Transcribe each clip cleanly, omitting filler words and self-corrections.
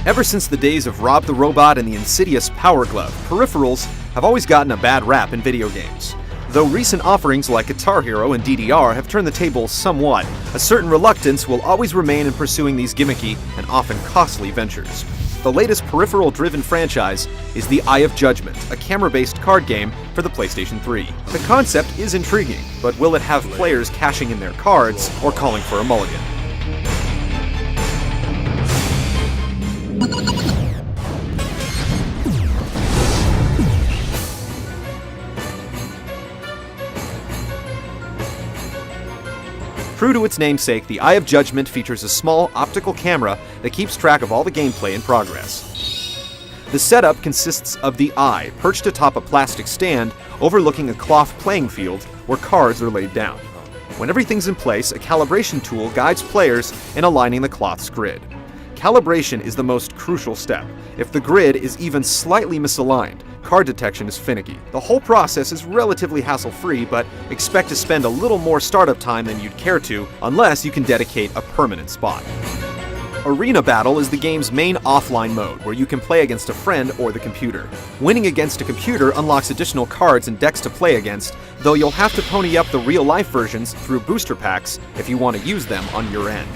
Ever since the days of Rob the Robot and the insidious Power Glove, peripherals have always gotten a bad rap in video games. Though recent offerings like Guitar Hero and DDR have turned the tables somewhat, a certain reluctance will always remain in pursuing these gimmicky and often costly ventures. The latest peripheral-driven franchise is the Eye of Judgement, a camera-based card game for the PlayStation 3. The concept is intriguing, but will it have players cashing in their cards or calling for a mulligan? True to its namesake, the Eye of Judgement features a small optical camera that keeps track of all the gameplay in progress. The setup consists of the Eye perched atop a plastic stand overlooking a cloth playing field where cards are laid down. When everything's in place, a calibration tool guides players in aligning the cloth's grid. Calibration is the most crucial step. If the grid is even slightly misaligned, card detection is finicky. The whole process is relatively hassle-free, but expect to spend a little more startup time than you'd care to, unless you can dedicate a permanent spot. Arena Battle is the game's main offline mode, where you can play against a friend or the computer. Winning against a computer unlocks additional cards and decks to play against, though you'll have to pony up the real-life versions through booster packs if you want to use them on your end.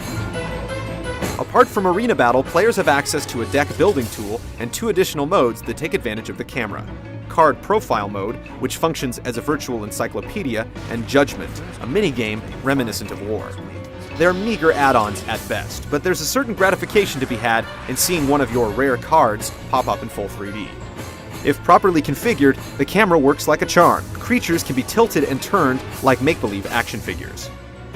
Apart from Arena Battle, players have access to a deck building tool and 2 additional modes that take advantage of the camera. Card Profile Mode, which functions as a virtual encyclopedia, and Judgement, a minigame reminiscent of war. They're meager add-ons at best, but there's a certain gratification to be had in seeing one of your rare cards pop up in full 3D. If properly configured, the camera works like a charm. Creatures can be tilted and turned like make-believe action figures.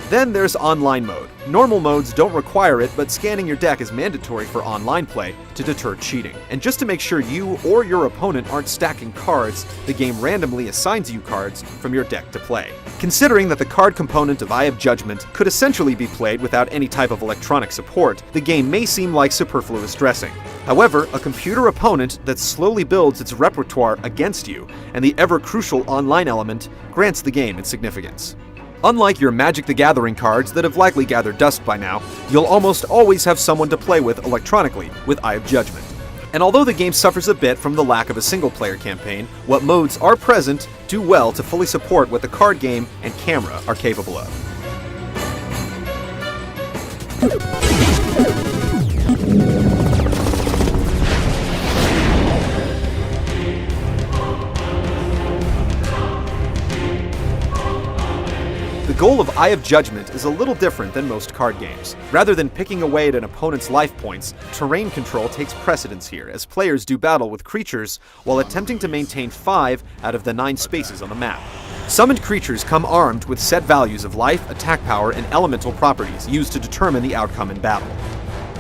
Then there's Online Mode. Normal modes don't require it, but scanning your deck is mandatory for online play to deter cheating. And just to make sure you or your opponent aren't stacking cards, the game randomly assigns you cards from your deck to play. Considering that the card component of Eye of Judgement could essentially be played without any type of electronic support, the game may seem like superfluous dressing. However, a computer opponent that slowly builds its repertoire against you, and the ever-crucial online element, grants the game its significance. Unlike your Magic the Gathering cards that have likely gathered dust by now, you'll almost always have someone to play with electronically with Eye of Judgement. And although the game suffers a bit from the lack of a single-player campaign, what modes are present do well to fully support what the card game and camera are capable of. The goal of Eye of Judgement is a little different than most card games. Rather than picking away at an opponent's life points, terrain control takes precedence here, as players do battle with creatures while attempting to maintain 5 out of the 9 spaces on the map. Summoned creatures come armed with set values of life, attack power, and elemental properties used to determine the outcome in battle.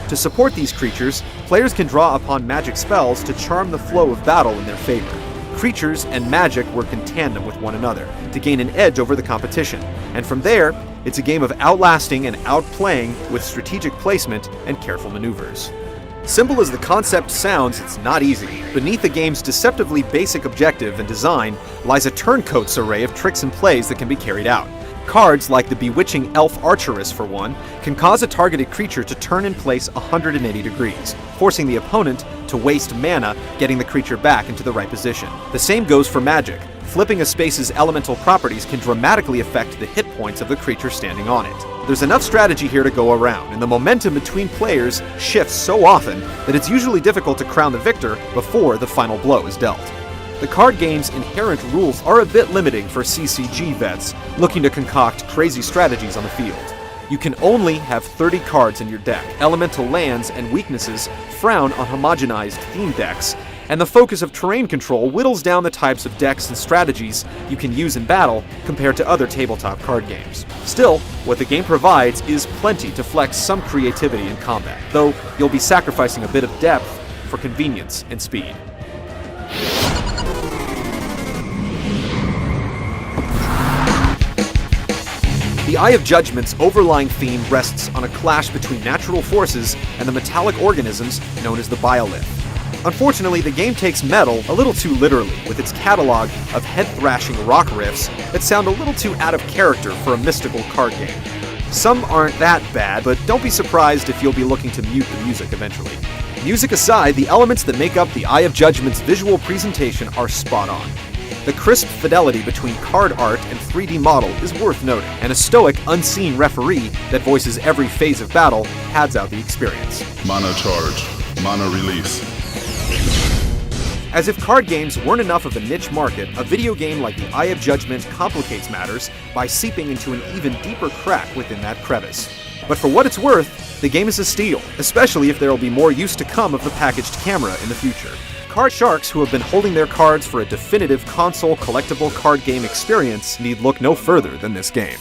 To support these creatures, players can draw upon magic spells to charm the flow of battle in their favor. Creatures and magic work in tandem with one another to gain an edge over the competition, and from there, it's a game of outlasting and outplaying with strategic placement and careful maneuvers. Simple as the concept sounds, it's not easy. Beneath the game's deceptively basic objective and design lies a turncoats array of tricks and plays that can be carried out. Cards, like the bewitching Elf Archeress for one, can cause a targeted creature to turn in place 180 degrees, forcing the opponent to waste mana getting the creature back into the right position. The same goes for magic. Flipping a space's elemental properties can dramatically affect the hit points of the creature standing on it. There's enough strategy here to go around, and the momentum between players shifts so often that it's usually difficult to crown the victor before the final blow is dealt. The card game's inherent rules are a bit limiting for CCG vets looking to concoct crazy strategies on the field. You can only have 30 cards in your deck. Elemental lands and weaknesses frown on homogenized theme decks, and the focus of terrain control whittles down the types of decks and strategies you can use in battle compared to other tabletop card games. Still, what the game provides is plenty to flex some creativity in combat, though you'll be sacrificing a bit of depth for convenience and speed. The Eye of Judgment's overlying theme rests on a clash between natural forces and the metallic organisms known as the biolith. Unfortunately, the game takes metal a little too literally, with its catalog of head-thrashing rock riffs that sound a little too out of character for a mystical card game. Some aren't that bad, but don't be surprised if you'll be looking to mute the music eventually. Music aside, the elements that make up the Eye of Judgment's visual presentation are spot on. The crisp fidelity between card art and 3D model is worth noting, and a stoic, unseen referee that voices every phase of battle pads out the experience. Mana charge, mana release. As if card games weren't enough of a niche market, a video game like the Eye of Judgment complicates matters by seeping into an even deeper crack within that crevice. But for what it's worth, the game is a steal, especially if there will be more use to come of the packaged camera in the future. Card sharks who have been holding their cards for a definitive console collectible card game experience need look no further than this game.